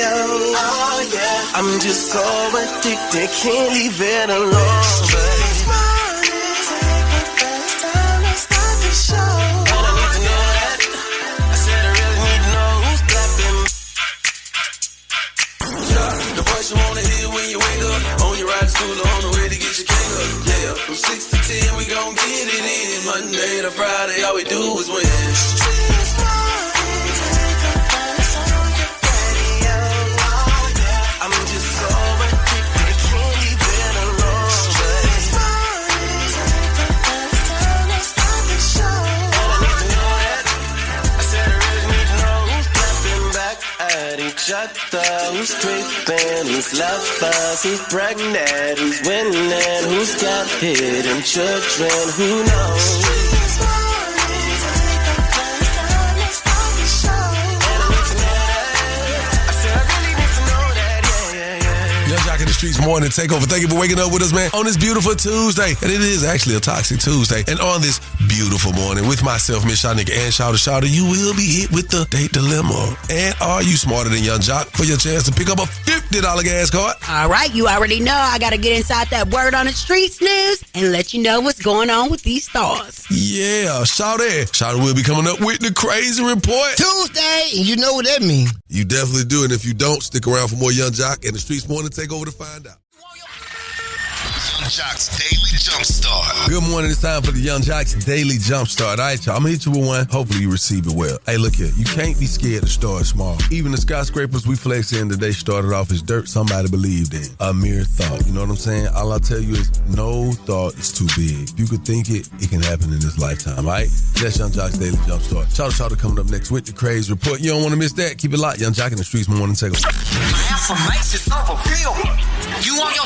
Oh yeah, I'm just so addicted, can't leave it alone. You wanna hear when you wake up, on your ride to school or on the way to get your cake up. Yeah, from 6 to 10 we gon' get it in. Monday to Friday, all we do is win. I'm just so addicted, can't leave it alone. I said I really need to know who's clapping back at each other, who's creeping, who's lovers, who's pregnant, who's winning, who's got hidden children, who knows? In the Streetz morning takeover. Thank you for waking up with us, man, on this beautiful Tuesday. And it is actually a toxic Tuesday. And on this beautiful morning with myself, Miss Shanika, and Shouter, you will be hit with the date dilemma. And are you smarter than Young Jock for your chance to pick up a $50 gas card? All right, you already know I got to get inside that word on the streets news and let you know what's going on with these stars. Yeah, Shouter will be coming up with the crazy report. Tuesday, and you know what that means. You definitely do. And if you don't, stick around for more Young Jock and the Streetz morning takeover to find out. Young Jock's Daily Jumpstart. Good morning. It's time for the Young Jock's Daily Jumpstart. All right, y'all. I'm going to hit you with one. Hopefully you receive it well. Hey, look here. You can't be scared to start small. Even the skyscrapers we flex in today started off as dirt somebody believed in. A mere thought. You know what I'm saying? All I'll tell you is no thought is too big. If you could think it, it can happen in this lifetime. All right? That's Young Jock's Daily Jumpstart. Shouter coming up next with the crazy report. You don't want to miss that. Keep it locked. Young Jock in the Streetz morning takeover. My affirmations of a real one. You want your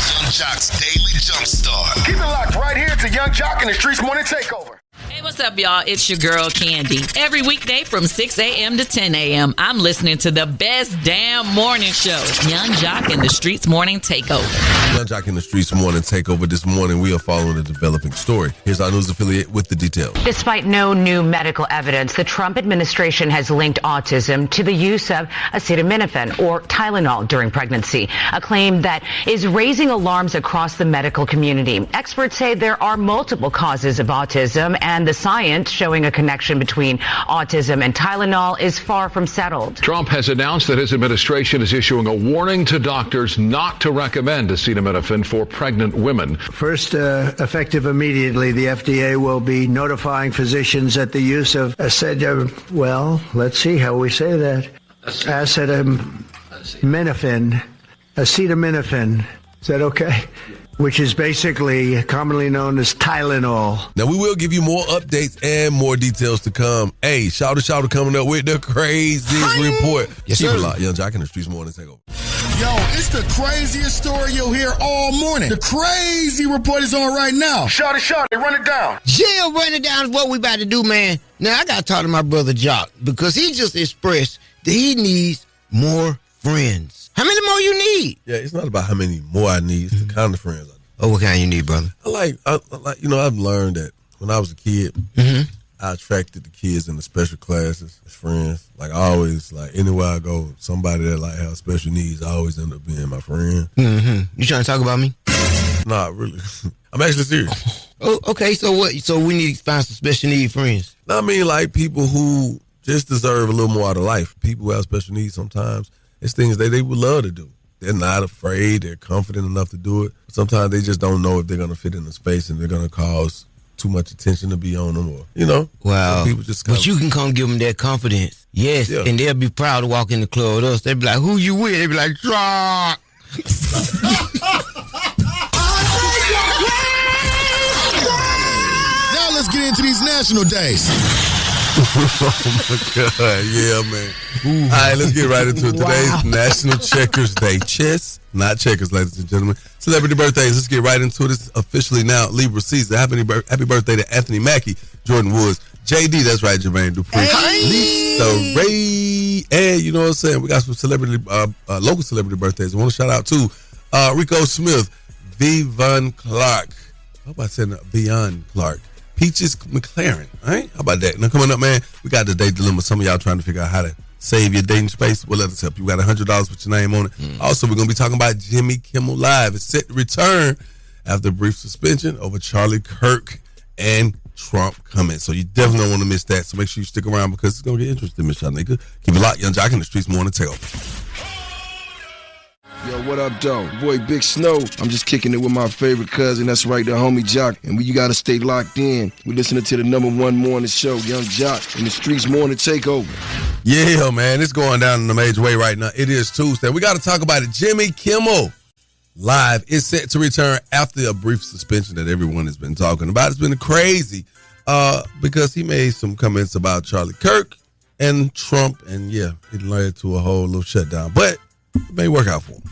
Young Jock's Daily Jumpstart. Keep it locked right here to Young Jock in the Streetz morning takeover. Hey, what's up, y'all? It's your girl, Candy. Every weekday from 6 a.m. to 10 a.m., I'm listening to the best damn morning show, Young Jock in the Streetz Morning Takeover. Young Jock in the Streetz Morning Takeover. This morning, we are following a developing story. Here's our news affiliate with the details. Despite no new medical evidence, the Trump administration has linked autism to the use of acetaminophen or Tylenol during pregnancy, a claim that is raising alarms across the medical community. Experts say there are multiple causes of autism, and the science showing a connection between autism and Tylenol is far from settled. Trump has announced that his administration is issuing a warning to doctors not to recommend acetaminophen for pregnant women. First, effective immediately, the FDA will be notifying physicians that the use of acetaminophen, is that okay? Which is basically commonly known as Tylenol. Now, we will give you more updates and more details to come. Hey, Shouter coming up with the crazy report. Yes, Keep sir. it locked. Young Jock in the Streetz morning takeover. Yo, it's the craziest story you'll hear all morning. The crazy report is on right now. Shorty, run it down. Yeah, run it down is what we about to do, man. Now, I got to talk to my brother Jock because he just expressed that he needs more friends. How many more you need? Yeah, it's not about how many more I need. It's the kind of friends I need. Oh, what kind you need, brother? I like, I've learned that when I was a kid, I attracted the kids in the special classes as friends. Like, I always, anywhere I go, somebody that, has special needs, I always end up being my friend. Mm-hmm. You trying to talk about me? Nah, really. I'm actually serious. Oh, okay. So what? So we need to find some special need friends. I mean, people who just deserve a little more out of life. People who have special needs sometimes. It's things that they would love to do. They're not afraid. They're confident enough to do it. Sometimes they just don't know if they're going to fit in the space and they're going to cause too much attention to be on them or, Wow. People just but you can come give them that confidence. Yes. Yeah. And they'll be proud to walk in the club with us. They'll be like, who you with? They'll be like, Jock. Now let's get into these national days. Oh, my God. Yeah, man. Ooh. All right, let's get right into it. Today's National Checkers Day. Chess, not checkers, ladies and gentlemen. Celebrity birthdays. Let's get right into it. It's officially now Libra season. Happy birthday to Anthony Mackie, Jordan Woods, JD, that's right, Jermaine Dupri, Lisa Ray, and you know what I'm saying? We got some local celebrity birthdays. I want to shout out to Rico Smith, Vivon Clark. How about saying Vion Clark? Peaches McLaren, all right? How about that? Now, coming up, man, we got the date dilemma. Some of y'all trying to figure out how to save your dating space, well, let us help you. We got $100 with your name on it. Also, we're going to be talking about Jimmy Kimmel Live. It's set to return after a brief suspension over Charlie Kirk and Trump coming. So you definitely don't want to miss that. So make sure you stick around because it's going to get interesting, Miss Shanika. Keep it locked. Young Jock in the Streetz Morning Takeover. Yo, what up, though? Boy, Big Snow. I'm just kicking it with my favorite cousin. That's right, the homie Jock. And you gotta stay locked in. We're listening to the #1 morning show, Young Jock, in the Streetz Morning Takeover. Yeah, man, it's going down in a major way right now. It is Tuesday. We got to talk about it. Jimmy Kimmel Live is set to return after a brief suspension that everyone has been talking about. It's been crazy because he made some comments about Charlie Kirk and Trump, and yeah, it led to a whole little shutdown. But it may work out for him.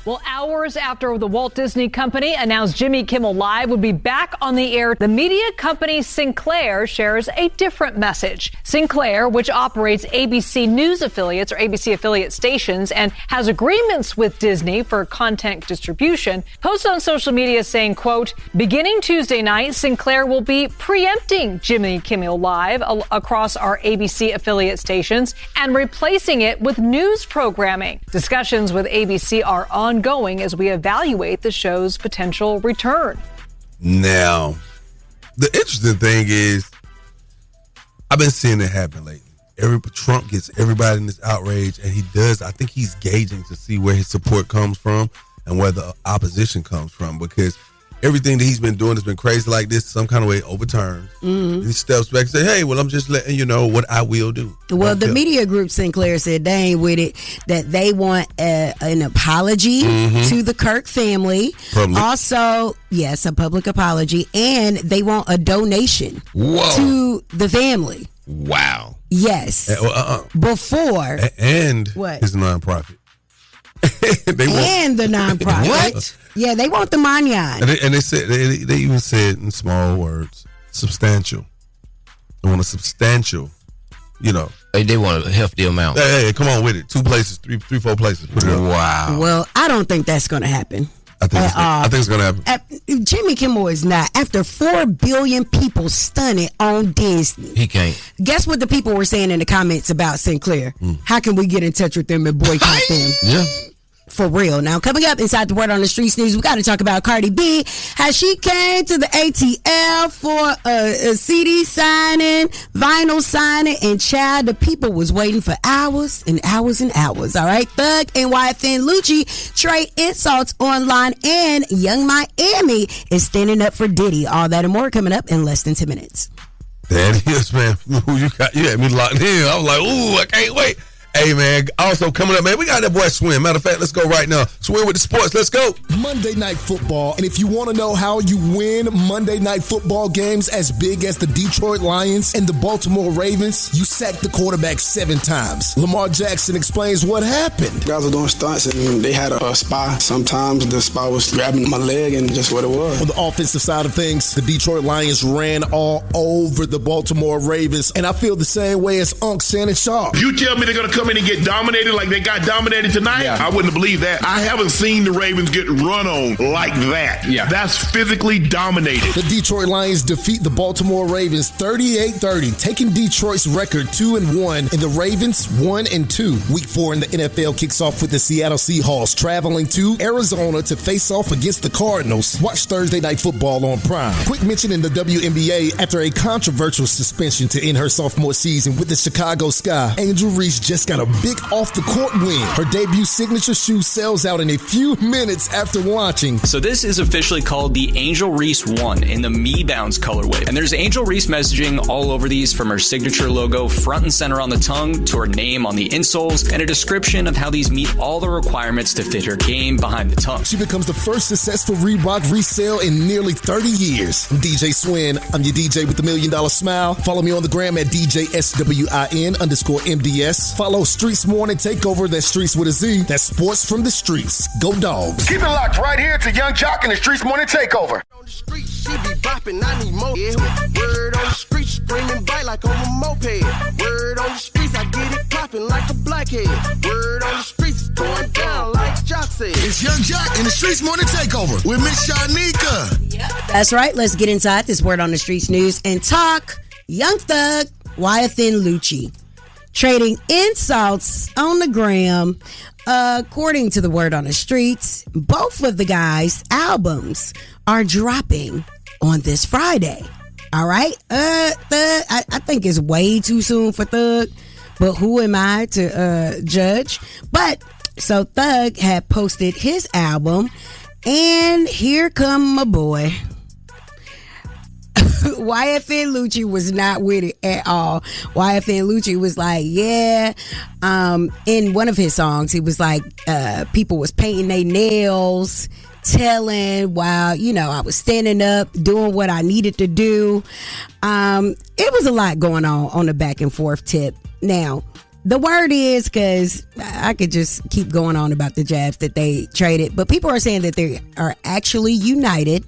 Well, hours after the Walt Disney Company announced Jimmy Kimmel Live would be back on the air, the media company Sinclair shares a different message. Sinclair, which operates ABC News affiliates or ABC affiliate stations and has agreements with Disney for content distribution, posted on social media saying, quote, beginning Tuesday night, Sinclair will be preempting Jimmy Kimmel Live across our ABC affiliate stations and replacing it with news programming. Discussions with ABC are ongoing as we evaluate the show's potential return. Now, the interesting thing is, I've been seeing it happen lately. Trump gets everybody in this outrage, and he does. I think he's gauging to see where his support comes from and where the opposition comes from, because everything that he's been doing has been crazy like this, some kind of way overturned. Mm-hmm. He steps back and says, hey, well, I'm just letting you know what I will do. Well, the media group Sinclair said they ain't with it, that they want an apology to the Kirk family. Public. Also, yes, a public apology, and they want a donation to the family. Wow. Yes. Before. And what? His nonprofit. And the nonprofit. What? Yeah, they want the manyan. And they said they even said in small words, substantial. They want a substantial, They want a hefty amount. Hey, come on with it. 2 places, three, 4 places. Put it up. Wow. Well, I don't think that's going to happen. I think it's going to happen. Jimmy Kimmel is not. After 4 billion people stunted on Disney. He can't. Guess what the people were saying in the comments about Sinclair? How can we get in touch with them and boycott them? Yeah. For real. Now, coming up inside the Word on the Streetz News, we got to talk about Cardi B, how she came to the ATL for a CD signing, vinyl signing, and child, the people was waiting for hours and hours and hours. All right, Thug and YFN Lucci trade insults online, and Young Miami is standing up for Diddy. All that and more coming up in less than 10 minutes. There it is, man. You had me locked in. I was like, ooh, I can't wait. Hey, man, also coming up, man, we got that boy Swim. Matter of fact, let's go right now. Swim with the sports. Let's go. Monday Night Football. And if you want to know how you win Monday Night Football games as big as the Detroit Lions and the Baltimore Ravens, you sack the quarterback 7 times. Lamar Jackson explains what happened. Guys were doing stunts, and they had a spy. Sometimes the spy was grabbing my leg, and just what it was. On the offensive side of things, the Detroit Lions ran all over the Baltimore Ravens, and I feel the same way as Unc Shannon Sharp. You tell me they're going to come in and get dominated like they got dominated tonight? Yeah. I wouldn't believe that. I haven't seen the Ravens get run on like that. Yeah. That's physically dominated. The Detroit Lions defeat the Baltimore Ravens 38-30, taking Detroit's record 2-1 and the Ravens 1-2. Week 4 in the NFL kicks off with the Seattle Seahawks traveling to Arizona to face off against the Cardinals. Watch Thursday Night Football on Prime. Quick mention in the WNBA, after a controversial suspension to end her sophomore season with the Chicago Sky, Angel Reese just got a big off-the-court win. Her debut signature shoe sells out in a few minutes after launching. So this is officially called the Angel Reese 1 in the Me Bounce colorway. And there's Angel Reese messaging all over these, from her signature logo front and center on the tongue to her name on the insoles, and a description of how these meet all the requirements to fit her game behind the tongue. She becomes the first successful Reebok resale in nearly 30 years. I'm DJ Swin. I'm your DJ with the $1 million smile. Follow me on the gram at DJSWIN_MDS. Follow Streetz Morning Takeover. That's Streetz with a Z. That's sports from the streets. Go Dogs. Keep it locked right here to Young Jock and the Streetz Morning Takeover. On the street, she be bopping, I need more. Yeah. Word on the street, screaming bite like on a moped. Word on the streets, I get it popping like a blackhead. Word on the streets, it's going down like Jock said. It's Young Jock and the Streetz Morning Takeover with Miss Shanika. Yep. That's right. Let's get inside this Word on the Streetz news and talk Young Thug, YFN Lucci. trading insults on the gram. According to the word on the streets, both of the guys' albums are dropping on this Friday. All right. Thug, I think it's way too soon for Thug, but who am I to judge? But so Thug had posted his album, and here come my boy. YFN Lucci was not with it at all. YFN Lucci was like, yeah. In one of his songs, he was like, people was painting their nails, telling while, I was standing up, doing what I needed to do. It was a lot going on the back and forth tip. Now, the word is, because I could just keep going on about the jabs that they traded, but people are saying that they are actually united.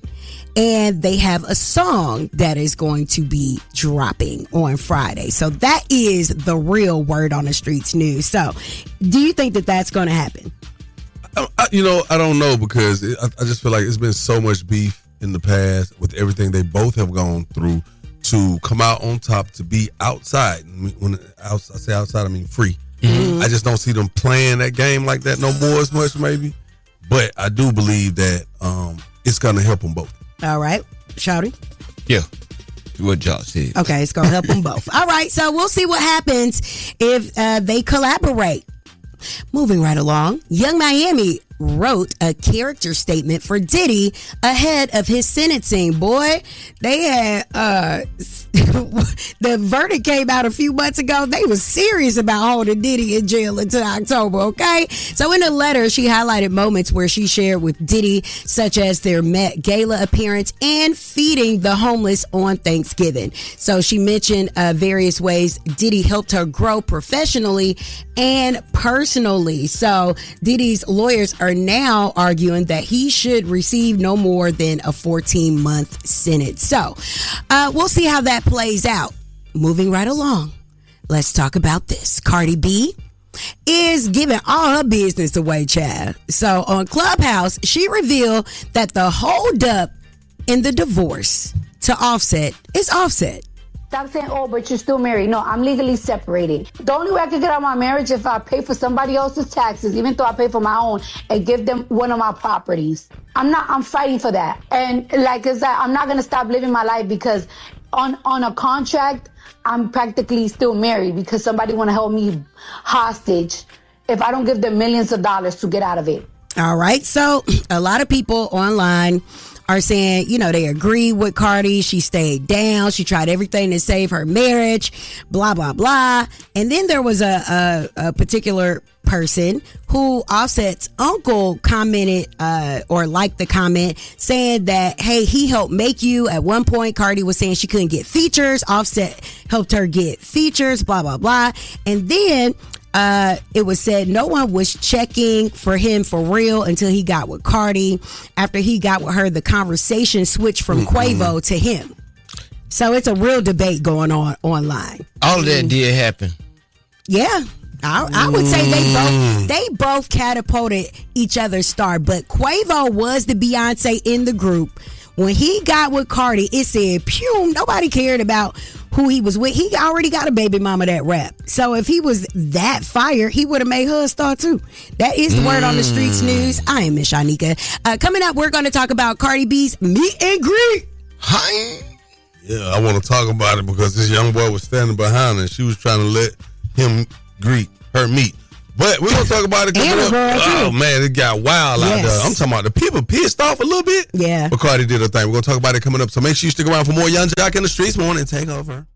And they have a song that is going to be dropping on Friday. So that is the real word on the streets news. So do you think that that's going to happen? I don't know, because I just feel like it's been so much beef in the past with everything they both have gone through to come out on top, to be outside. When I say outside, I mean free. Mm-hmm. I just don't see them playing that game like that no more as much, maybe. But I do believe that it's going to help them both. All right. Shouty? Yeah. What y'all said. Okay, it's going to help them both. All right, so we'll see what happens if they collaborate. Moving right along, Young Miami wrote a character statement for Diddy ahead of his sentencing. Boy, they had the verdict came out a few months ago. They was serious about holding Diddy in jail until October, okay? So in the letter, she highlighted moments where she shared with Diddy, such as their Met Gala appearance and feeding the homeless on Thanksgiving. So she mentioned various ways Diddy helped her grow professionally and personally. So Diddy's lawyers are now arguing that he should receive no more than a 14-month sentence. So we'll see how that plays out. Moving right along, let's talk about this. Cardi B is giving all her business away, child. So on Clubhouse, she revealed that the holdup in the divorce to Offset is Offset. Stop saying, oh, but you're still married. No, I'm legally separated. The only way I can get out of my marriage is if I pay for somebody else's taxes, even though I pay for my own, and give them one of my properties. I'm fighting for that. And like I said, I'm not going to stop living my life because on a contract, I'm practically still married because somebody want to hold me hostage if I don't give them millions of dollars to get out of it. All right. So a lot of people online are saying, they agree with Cardi. She stayed down. She tried everything to save her marriage, blah, blah, blah. And then there was a particular person who Offset's uncle commented or liked the comment saying that, hey, he helped make you. At one point, Cardi was saying she couldn't get features. Offset helped her get features, blah, blah, blah. And then it was said no one was checking for him for real until he got with Cardi. After he got with her, the conversation switched from Quavo to him. So it's a real debate going on online. All of that did happen. Yeah. I would say they both catapulted each other's star, but Quavo was the Beyonce in the group. When he got with Cardi, it said, pew, nobody cared about who he was with. He already got a baby mama that rap. So if he was that fire, he would have made her a star too. That is the word on the streets news. I am Miss Shanika. Coming up, we're going to talk about Cardi B's meet and greet. Hi. Yeah, I want to talk about it because this young boy was standing behind her and she was trying to let him greet her meet. But we're going to talk about it coming up. Oh, man, it got wild out there. I'm talking about the people pissed off a little bit. Yeah. But Cardi did her thing. We're going to talk about it coming up. So make sure you stick around for more Young Jock in the Streets Morning Takeover.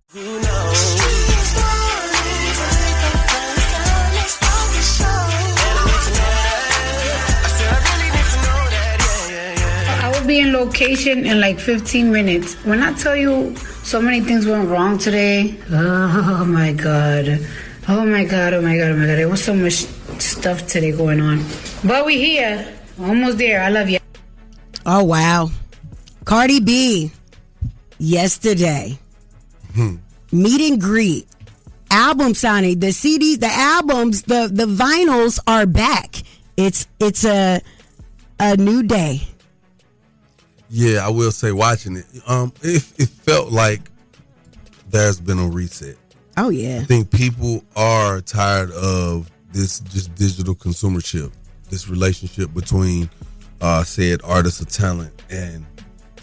I will be in location in like 15 minutes. When I tell you so many things went wrong today, oh my God. Oh my God. There was so much stuff today going on. But we here. Almost there. I love you. Oh, wow. Cardi B, yesterday. Meet and greet. Album signing. The CDs, the albums, the vinyls are back. It's a new day. Yeah, I will say watching it, it felt like there's been a reset. Oh, yeah. I think people are tired of this just digital consumership, this relationship between said artist or talent and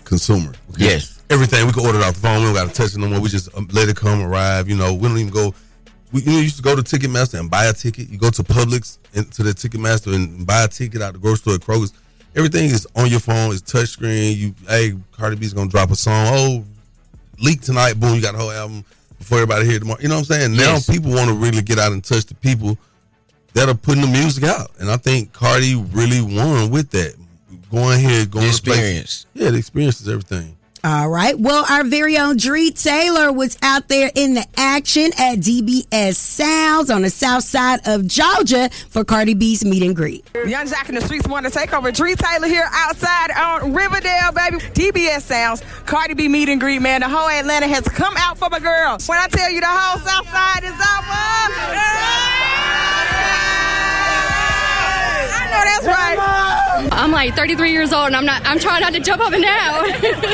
consumer. Okay? Yes. Everything, we can order it off the phone. We don't got to touch it no more. We just let it come, arrive. You know, we don't even go. We used to go to Ticketmaster and buy a ticket. You go to Publix and to the Ticketmaster and buy a ticket out the grocery store at Kroger's. Everything is on your phone. It's touchscreen. Hey, Cardi B's going to drop a song. Oh, leak tonight. Boom, you got the whole album before everybody hear it tomorrow. You know what I'm saying? Yes. Now people want to really get out and touch the people that are putting the music out. And I think Cardi really won with that. Going here, going The to places. experience. Yeah, the experience is everything. All right. Well, our very own Dree Taylor was out there in the action at DBS Sounds on the south side of Georgia for Cardi B's meet and greet. Young Jock in the Streetz Morning Takeover. Dree Taylor here outside on Riverdale, baby. DBS Sounds, Cardi B meet and greet, man. The whole Atlanta has come out for my girl. When I tell you the whole south side is out, I know that's right. I'm like 33 years old and I'm trying not to jump up and down.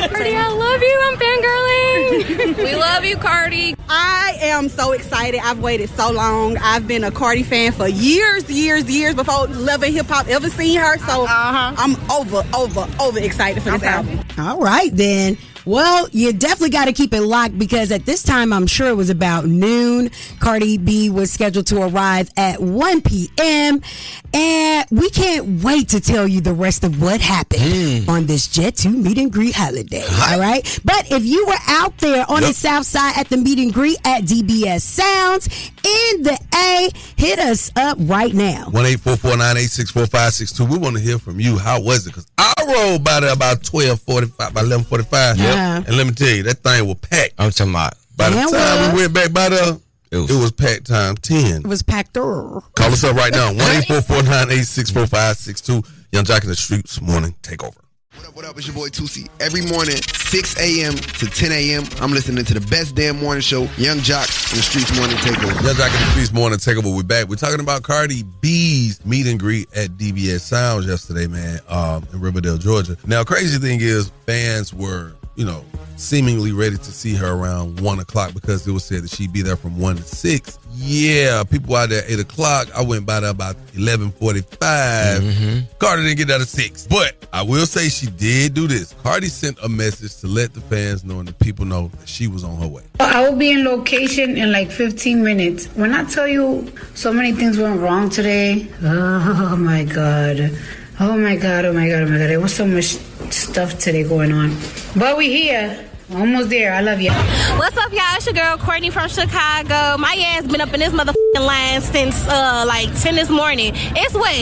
Cardi, I love you. I'm fangirling. We love you, Cardi. I am so excited. I've waited so long. I've been a Cardi fan for years before Love and Hip Hop ever seen her. So I'm over excited for this album. All right, then. Well, you definitely got to keep it locked because at this time, I'm sure it was about noon. Cardi B was scheduled to arrive at 1 p.m. And we can't wait to tell you the rest of what happened on this Jet 2 meet and greet holiday. All right. But if you were out there on the south side at the meet and greet at DBS Sounds in the A, hit us up right now. 1-844-986-4562. We want to hear from you. How was it? Because I rolled by there about 12:45, by 11:45. Yeah. And let me tell you, that thing was packed. I'm talking about. By the time we went back by there, it was packed time 10. It was packed through. Call us up right now. 1-844-986-4562. Young Jock in the Streetz Morning Takeover. What up, it's your boy Tusi. Every morning, 6 a.m. to 10 a.m., I'm listening to the best damn morning show, Young Jock in the Streetz Morning Takeover. Young Jock in the Streetz Morning Takeover. We're back. We're talking about Cardi B's meet and greet at DBS Sounds yesterday, man, in Riverdale, Georgia. Now, crazy thing is, fans were, seemingly ready to see her around 1 o'clock because it was said that she'd be there from 1 to 6. Yeah, people out there at 8 o'clock. I went by there about 11:45. Cardi didn't get there at 6. But I will say she did do this. Cardi sent a message to let the fans know and the people know that she was on her way. I will be in location in like 15 minutes. When I tell you so many things went wrong today, oh my God. Oh my God. There was so much stuff today going on. But we here. Almost there. I love you. What's up, y'all? It's your girl, Courtney from Chicago. My ass been up in this motherfucking line since, 10 this morning. It's what?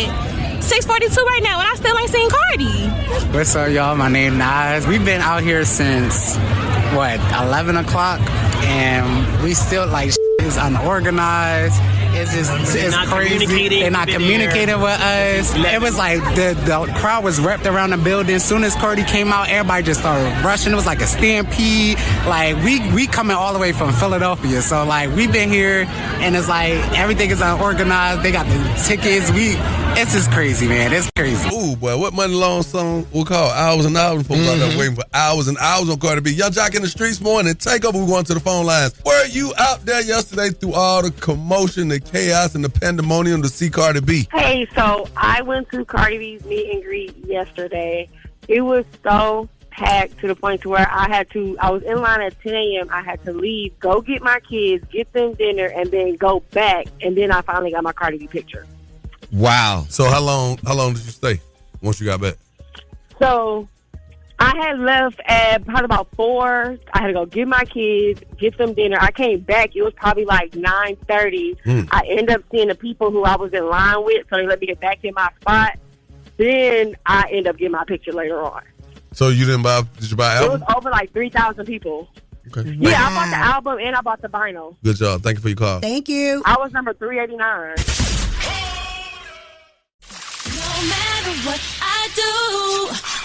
6:42 right now, and I still ain't seen Cardi. What's up, y'all? My name Nas. We've been out here since, 11 o'clock, and we still, is unorganized. It's crazy. They're not communicating with us. It was like the crowd was wrapped around the building. As soon as Cardi came out, everybody just started rushing. It was like a stampede. We coming all the way from Philadelphia. So we've been here and it's everything is unorganized. They got the tickets. It's just crazy, man. It's crazy. Ooh, boy, what Money Long song we call Hours and Hours? Folks out there waiting for hours and hours on Cardi B. Young Jock in the Streetz Morning Takeover. We're going to the phone lines. Were you out there yesterday through all the commotion, the chaos, and the pandemonium to see Cardi B? Hey, so I went to Cardi B's meet and greet yesterday. It was so packed to the point to where I was in line at 10 a.m. I had to leave, go get my kids, get them dinner, and then go back. And then I finally got my Cardi B picture. Wow. So how long did you stay once you got back? So I had left at probably about 4. I had to go get my kids, get them dinner. I came back. It was probably 9:30. I ended up seeing the people who I was in line with, so they let me get back in my spot. Then I ended up getting my picture later on. So you did you buy an album? It was over 3,000 people. Okay. Yeah, I bought the album and I bought the vinyl. Good job. Thank you for your call. Thank you. I was number 389. No matter what I do,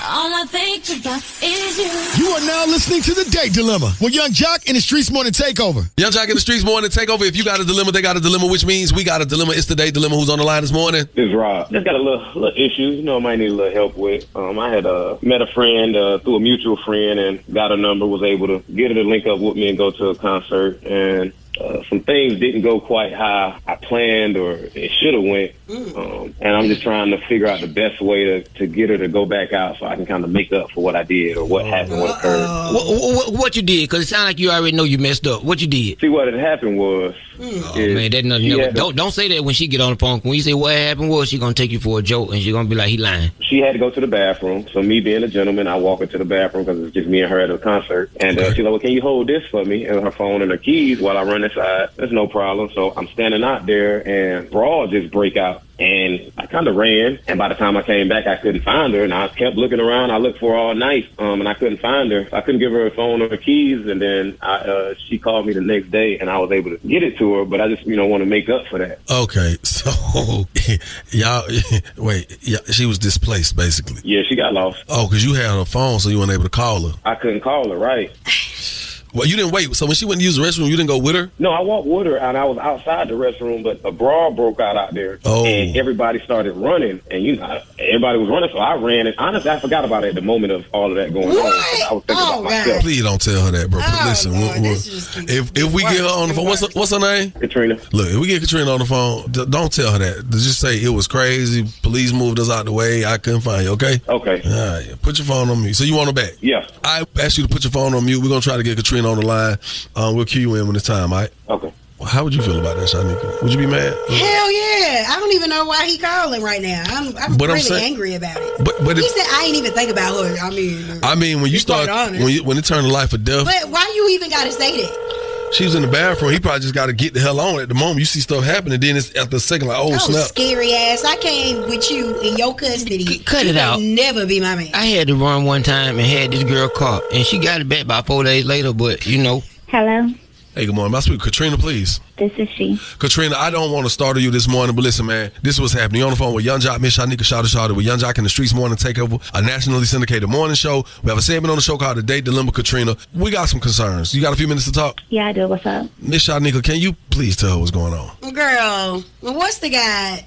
all I think about is you. You are now listening to The Date Dilemma with Young Jock in the Streetz Morning Takeover. Young Jock in the Streetz Morning Takeover. If you got a dilemma, they got a dilemma, which means we got a dilemma. It's The Date Dilemma. Who's on the line this morning? This is Rob. Just got a little issue, I might need a little help with. I had met a friend through a mutual friend and got a number, was able to get her to link up with me and go to a concert. And some things didn't go quite how I planned or it should have went. And I'm just trying to figure out the best way to get her to go back out so I can kind of make up for what I did or what happened, what occurred. What you did? Because it sounds like you already know you messed up. What you did? See, what had happened was... man, that nothing. Don't say that when she get on the phone. When you say what happened was, she gonna take you for a joke and she gonna be like, he lying. She had to go to the bathroom. So me being a gentleman, I walk her to the bathroom because it's just me and her at a concert. And she's like, well, can you hold this for me? And her phone and her keys while I run inside. There's no problem. So I'm standing out there and brawl just break out. And I kind of ran, and by the time I came back, I couldn't find her, and I kept looking around. I looked for her all night, and I couldn't find her. I couldn't give her a phone or her keys, and then she called me the next day, and I was able to get it to her, but I just, want to make up for that. Okay, so, she was displaced, basically. Yeah, she got lost. Oh, because you had her phone, so you weren't able to call her. I couldn't call her, right. Well, you didn't wait. So when she went to use the restroom, you didn't go with her? No, I walked with her, and I was outside the restroom, but a brawl broke out there. Oh. And everybody started running, and everybody was running, so I ran. And honestly, I forgot about it at the moment of all of that going on. I was thinking about myself. Please don't tell her that, bro. Listen, if we get her on the phone, what's her name? Katrina. Look, if we get Katrina on the phone, don't tell her that. Just say it was crazy. Police moved us out the way. I couldn't find you, okay? Okay. All right. Put your phone on mute. So you want her back? Yeah. I asked you to put your phone on mute. We're going to try to get Katrina on the line. We'll cue you in when it's time, all right? Okay. Well, how would you feel about that, Shanika? Would you be mad? Hell yeah. I don't even know why he calling right now. I'm really angry about it. But he said I ain't even think about her. I mean, when you start, when it turned to life or death. But why you even got to say that? She was in the bathroom. He probably just got to get the hell on at the moment. You see stuff happening, then it's after a second like, oh, snap. Scary ass. I came with you in your custody. Cut it out. Never be my man. I had to run one time and had this girl caught, and she got it back about 4 days later, but Hello? Hey, good morning. May I speak with Katrina, please? This is she. Katrina, I don't want to startle you this morning, but listen, man, this is what's happening. You're on the phone with Young Jock, Miss Shanika Shawty with Young Jock in the Streetz Morning Takeover, a nationally syndicated morning show. We have a segment on the show called The Date Dilemma. Katrina, we got some concerns. You got a few minutes to talk? Yeah, I do. What's up? Miss Shanika, can you please tell her what's going on? Girl, what's the guy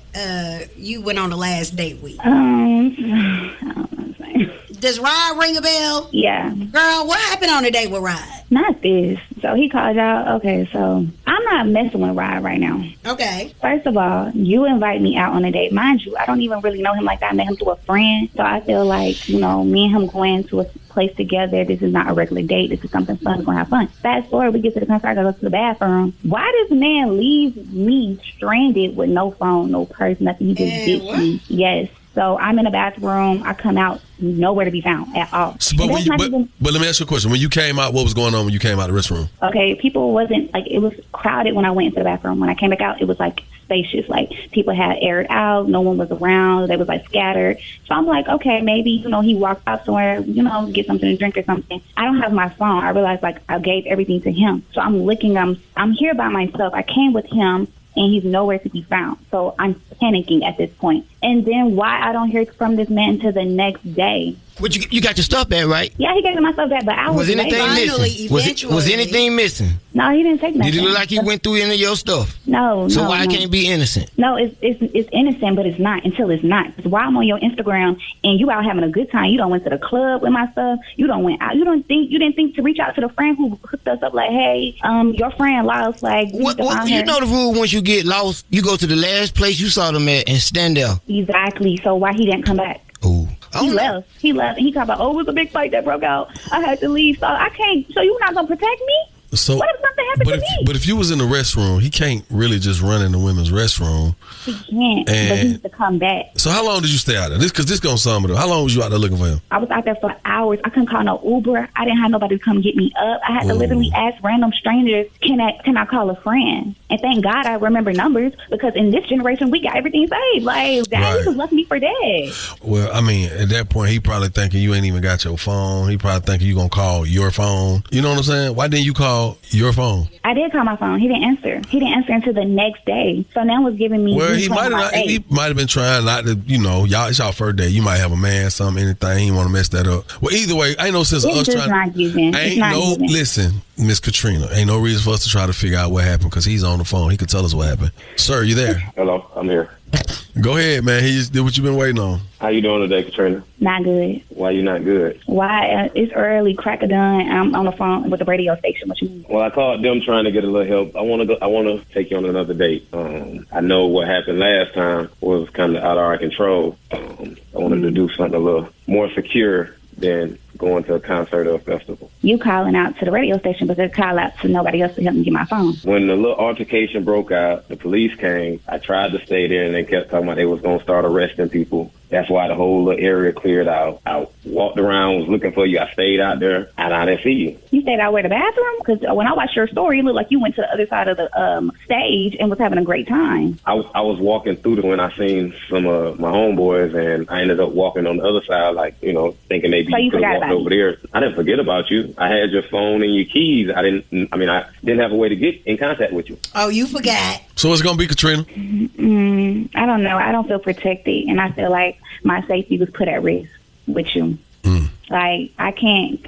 you went on the last date with? I don't know his name. Does Rod ring a bell? Yeah. Girl, what happened on the date with Rod? Not this. So he called y'all. Okay, so I'm not messing with Rod right now. Okay. First of all, you invite me out on a date. Mind you, I don't even really know him like that. I met him through a friend. So I feel like, me and him going to a place together, this is not a regular date. This is something fun. We're going to have fun. Fast forward, we get to the concert. I go to the bathroom. Why does man leave me stranded with no phone, no purse, nothing? He just ditched me. Yes. So I'm in the bathroom. I come out, nowhere to be found at all. So, but let me ask you a question. When you came out, what was going on when you came out of the restroom? Okay, people wasn't, it was crowded when I went into the bathroom. When I came back out, it was, spacious. People had aired out. No one was around. They was, scattered. So I'm like, okay, maybe, he walked out somewhere, get something to drink or something. I don't have my phone. I realized, I gave everything to him. So I'm looking, I'm here by myself. I came with him, and he's nowhere to be found. So I'm panicking at this point. And then why I don't hear from this man until the next day. But you got your stuff back, right? Yeah, he gave me my stuff back, but I was anything missing? Was anything missing? No, he didn't take nothing. Did it look like he went through any of your stuff? No. So why can't it be innocent? No, it's innocent, but it's not until it's not. Because while I'm on your Instagram and you out having a good time, you don't went to the club with my stuff. You don't went out. You didn't think to reach out to the friend who hooked us up. Like, hey, your friend lost. You know the rule. Once you get lost, you go to the last place you saw them at and stand there. Exactly. So why he didn't come back? Ooh. He left. He talked about, it was a big fight that broke out. I had to leave. So I can't. So you're not gonna protect me? So, what if something happened to me? But if you was in the restroom, he can't really just run in the women's restroom. He can't. But he needs to come back. So how long did you stay out there? Because this gonna sum it up. How long was you out there looking for him? I was out there for hours. I couldn't call no Uber. I didn't have nobody to come get me up. I had to literally ask random strangers, can I call a friend? And thank God I remember numbers, because in this generation we got everything saved. Dad just left me for dead. Well, I mean, at that point he probably thinking you ain't even got your phone. He probably thinking you gonna call your phone. You know what I'm saying? Why didn't you call your phone? I did call my phone. He didn't answer. He didn't answer until the next day. So now was giving me. Well, he might have been trying not to. Y'all, it's y'all first day. You might have a man, something, anything. He want to mess that up. Well, either way, ain't no sense of us trying. Listen, Miss Katrina, ain't no reason for us to try to figure out what happened, because he's on the phone. He could tell us what happened. Sir, you there? Hello, I'm here. Go ahead, man. He just did what you've been waiting on. How you doing today, Katrina? Not good. Why you not good? Why? It's early. Crack of dawn. I'm on the phone with the radio station. What you mean? Well, I called them trying to get a little help. I want to take you on another date. I know what happened last time was kind of out of our control. I wanted to do something a little more secure than going to a concert or a festival. You calling out to the radio station, but they call out to nobody else to help me get my phone. When the little altercation broke out, the police came. I tried to stay there, and they kept talking about they was going to start arresting people. That's why the whole little area cleared out. I walked around, was looking for you. I stayed out there, and I didn't see you. You stayed out where, the bathroom? Because when I watched your story, it looked like you went to the other side of the stage and was having a great time. I was walking through when I seen some of my homeboys, and I ended up walking on the other side, like, thinking maybe you could have walked over there. I didn't forget about you. I had your phone and your keys. I didn't have a way to get in contact with you. Oh, you forgot. So what's going to be, Katrina? I don't know. I don't feel protected, and I feel like my safety was put at risk with you. Like, I can't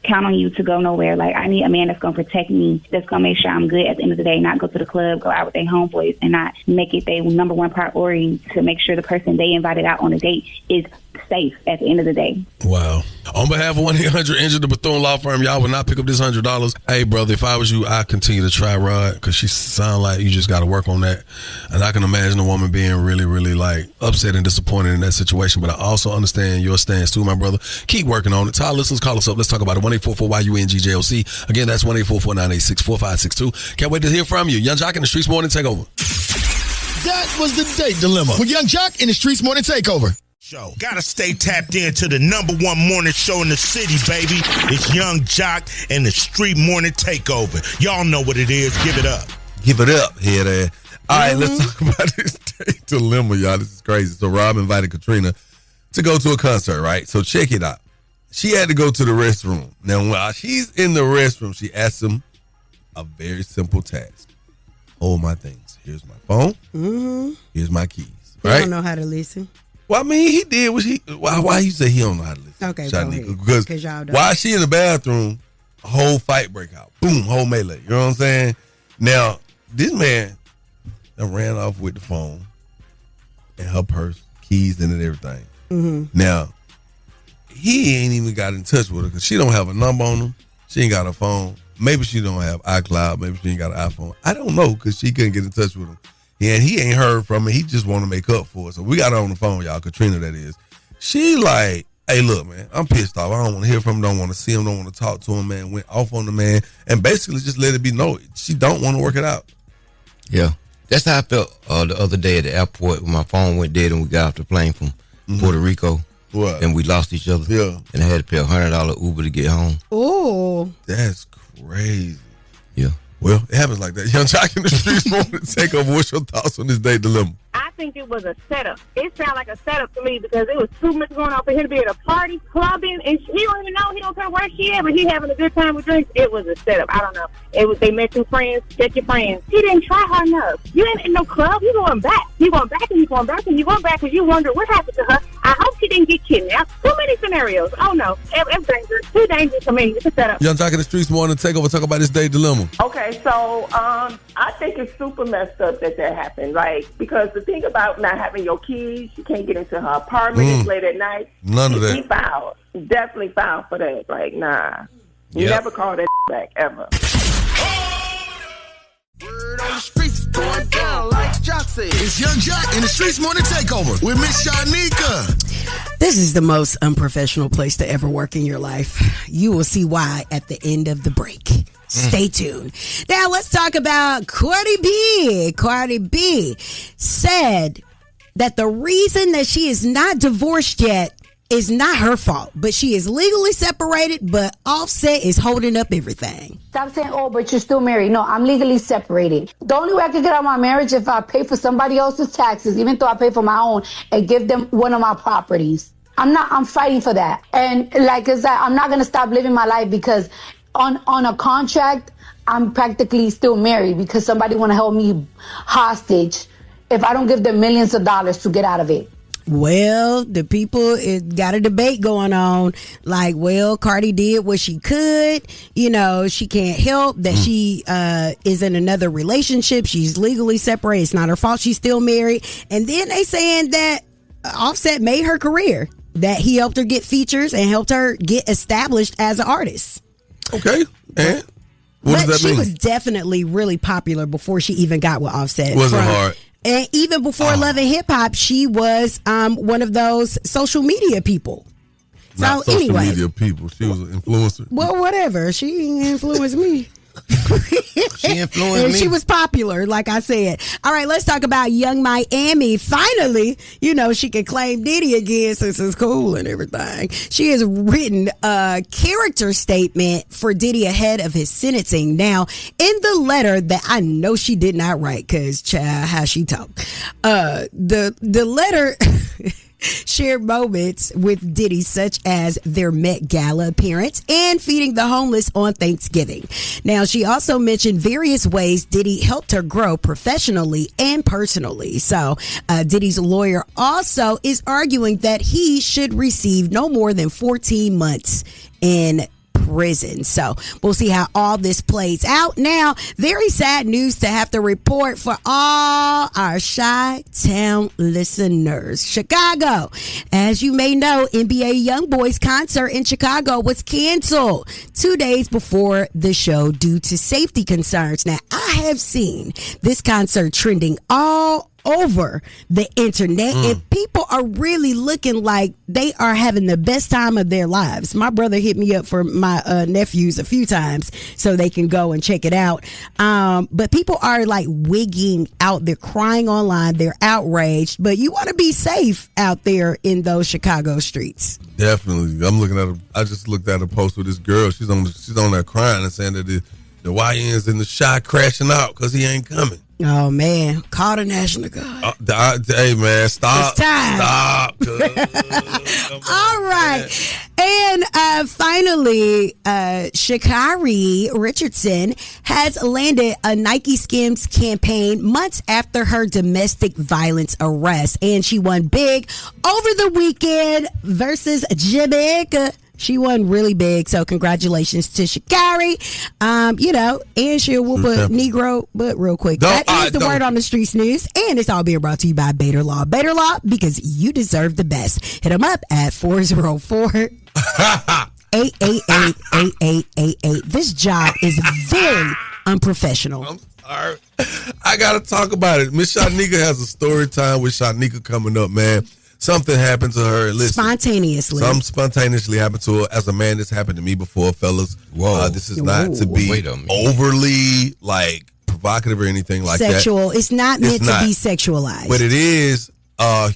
count on you to go nowhere. Like, I need a man that's going to protect me, that's going to make sure I'm good at the end of the day, not go to the club, go out with their homeboys, and not make it their number one priority to make sure the person they invited out on a date is safe at the end of the day. Wow. On behalf of 1-800-INJURED, the Bethune Law Firm, y'all will not pick up this $100. Hey, brother, if I was you, I'd continue to try Rod, because she sound like you just got to work on that. And I can imagine a woman being really, really, like, upset and disappointed in that situation. But I also understand your stance, too, my brother. Keep working on it. To our listeners, call us up. Let's talk about it. 1-844-YUNGJLC. Again, that's 1-844-986-4562. Can't wait to hear from you. Young Jock in the Streetz Morning Takeover. That was the date dilemma with Young Jock in the Streetz Morning Takeover. Show. Gotta stay tapped into the number one morning show in the city, baby. It's Young Jock and the Street Morning Takeover. Y'all know what it is. Give it up. Give it up, head ass. All right, let's talk about this date dilemma, y'all. This is crazy. So Rob invited Katrina to go to a concert, right? So check it out. She had to go to the restroom. Now, while she's in the restroom, she asked him a very simple task. Hold my things. Here's my phone. Here's my keys. You right? don't know how to listen. Well, I mean, he did. Why you say he don't know how to listen? Okay, Shanika? Because y'all don't. while she in the bathroom, a whole fight break out. Boom, whole melee. You know what I'm saying? Now, this man done ran off with the phone and her purse, keys in it, everything. Now, he ain't even got in touch with her because she don't have a number on him. She ain't got a phone. Maybe she don't have iCloud. Maybe she ain't got an iPhone. I don't know because she couldn't get in touch with him. And he ain't heard from her. He just want to make up for it. So we got her on the phone, y'all. Katrina, that is. She like, hey, look, man, I'm pissed off. I don't want to hear from him. Don't want to see him. Don't want to talk to him, man. Went off on the man. And basically just let it be known. She don't want to work it out. Yeah. That's how I felt the other day at the airport when my phone went dead and we got off the plane from Puerto Rico. What? And we lost each other. Yeah. And I had to pay $100 Uber to get home. Oh. That's crazy. Yeah. Well, it happens like that. Young Jock in the Streetz Morning Takeover. What's your thoughts on this date dilemma? I think it was a setup. It sounded like a setup to me because it was too much going on for him to be at a party, clubbing, and he don't even know. He don't care where she is, but he having a good time with drinks. It was a setup. I don't know. They met two friends. Check your friends. He didn't try hard enough. You ain't in no club. You going back. You going back and you going back and you going back because you wonder what happened to her. I hope she didn't get kidnapped. Too many scenarios. Oh no, it's dangerous. Too dangerous for me. It's a setup. Young Jock in the Streetz Morning Takeover. Talk about this date dilemma. Okay, so I think it's super messed up that happened. Like, because the thing about not having your keys, you can't get into her apartment. It's late at night. None of that. He fouled. Definitely fouled for that. Like, nah. You never call that back, ever. Word on the streets going down like Jock said. It's Young Jock in the Streetz Morning Takeover with Miss Shanika. This is the most unprofessional place to ever work in your life. You will see why at the end of the break. Stay tuned. Now let's talk about Cardi B. Cardi B said that the reason that she is not divorced yet is not her fault, but she is legally separated, but Offset is holding up everything. Stop saying, oh, but you're still married. No, I'm legally separated. The only way I can get out of my marriage if I pay for somebody else's taxes, even though I pay for my own, and give them one of my properties. I'm fighting for that. And like I said, I'm not going to stop living my life because on a contract, I'm practically still married because somebody want to hold me hostage if I don't give them millions of dollars to get out of it. Well, the people got a debate going on. Like, well, Cardi did what she could. You know, she can't help that she is in another relationship. She's legally separated. It's not her fault. She's still married. And then they saying that Offset made her career, that he helped her get features and helped her get established as an artist. Okay. And what does that she mean? was definitely really popular before she even got with Offset. Wasn't hard. And even before Love and Hip Hop, she was one of those social media people. Not so social anyway, media people. She was an influencer. Well, whatever. She influenced me. She influenced me. She was popular, like I said. All right, let's talk about Young Miami. Finally, you know, she can claim Diddy again since it's cool and everything. She has written a character statement for Diddy ahead of his sentencing. Now, in the letter that I know she did not write, because, child, how she talk. The letter... shared moments with Diddy, such as their Met Gala appearance and feeding the homeless on Thanksgiving. Now, she also mentioned various ways Diddy helped her grow professionally and personally. So, Diddy's lawyer also is arguing that he should receive no more than 14 months in prison. So we'll see how all this plays out. Now, very sad news to have to report for all our Chi-Town listeners. Chicago, as you may know, NBA YoungBoy's concert in Chicago was canceled 2 days before the show due to safety concerns. Now, I have seen this concert trending all over the internet, and people are really looking like they are having the best time of their lives. My brother hit me up for my nephews a few times so they can go and check it out. But people are like wigging out. They're crying online. They're outraged. But you want to be safe out there in those Chicago streets. Definitely. I'm looking at I just looked at a post with this girl. She's on there crying and saying that the YN's in the shot crashing out because he ain't coming. Oh, man. Call the National Guard. Hey, man, stop. It's time. Stop. All right. And finally, Sha'Carri Richardson has landed a Nike Skims campaign months after her domestic violence arrest. And she won big over the weekend versus Jamaica. She won really big, so congratulations to Sha'Carri. You know, and she'll whoop a Negro, but real quick. That is the word on the Streetz News, and it's all being brought to you by Bader Law. Bader Law, because you deserve the best. Hit them up at 404-888-8888. This job is very unprofessional. I'm sorry. I got to talk about it. Miss Shanika has a story time with Shanika coming up, man. Something happened to her. Listen, spontaneously. Something spontaneously happened to her. As a man, this happened to me before, fellas. Whoa. This is not to be overly, like, provocative or anything like sexual. that. It's not meant to be sexualized. But it is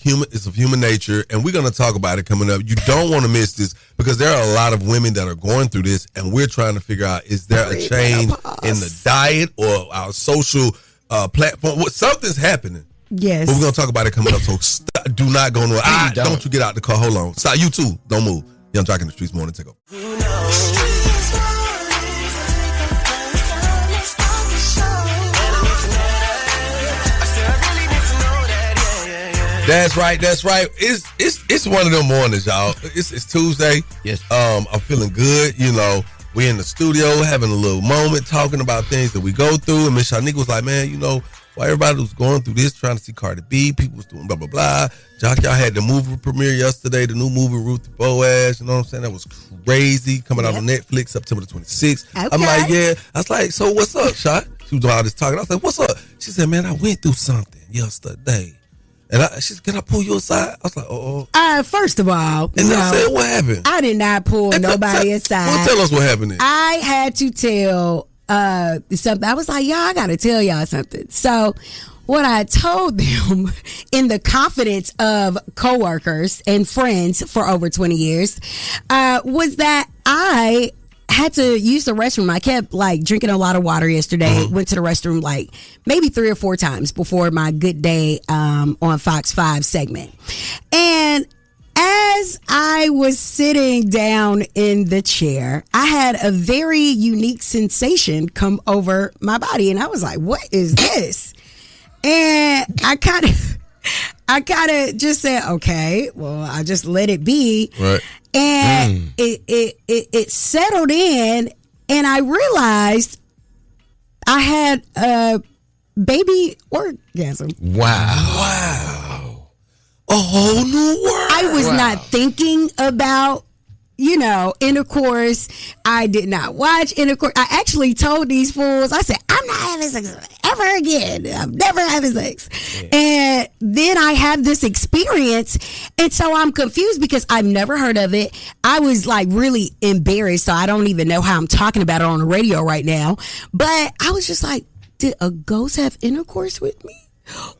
human. It's of human nature, and we're going to talk about it coming up. You don't want to miss this because there are a lot of women that are going through this, and we're trying to figure out, is there a change in the diet or our social platform? Something's happening. Yes. But we're going to talk about it coming up, so do not go nowhere. Don't you get out the car. Hold on. Stop. You too. Don't move. Young Jock in the Streetz morning takeover. That's right. That's right. It's one of them mornings, y'all. It's Tuesday. Yes. I'm feeling good. You know, we in the studio having a little moment talking about things that we go through. And Miss Shanika was like, man, you know, while everybody was going through this, trying to see Cardi B, people was doing blah, blah, blah. Jock, y'all had the movie premiere yesterday, the new movie, Ruth the Boaz. You know what I'm saying? That was crazy. Coming out on Netflix, September the 26th. Okay. I'm like, yeah. I was like, so what's up, Shot? She was doing all this talking. I was like, what's up? She said, man, I went through something yesterday. And she said, can I pull you aside? I was like, first of all, and I said, what happened? I did not pull nobody aside. Well, tell us what happened then. I had to tell something. I was like, y'all, I got to tell y'all something. So what I told them in the confidence of coworkers and friends for over 20 years was that I had to use the restroom. I kept like drinking a lot of water yesterday. Went to the restroom like maybe 3 or 4 times before my Good Day on Fox 5 segment. And as I was sitting down in the chair, I had a very unique sensation come over my body. And I was like, what is this? And I I kind of just said, okay, well, I just let it be. Right. And it settled in, and I realized I had a baby orgasm. Wow. A whole new world. I was not thinking about, intercourse. I did not watch intercourse. I actually told these fools, I said, I'm not having sex ever again. I'm never having sex. Yeah. And then I had this experience, and so I'm confused because I've never heard of it. I was like really embarrassed, so I don't even know how I'm talking about it on the radio right now. But I was just like, did a ghost have intercourse with me?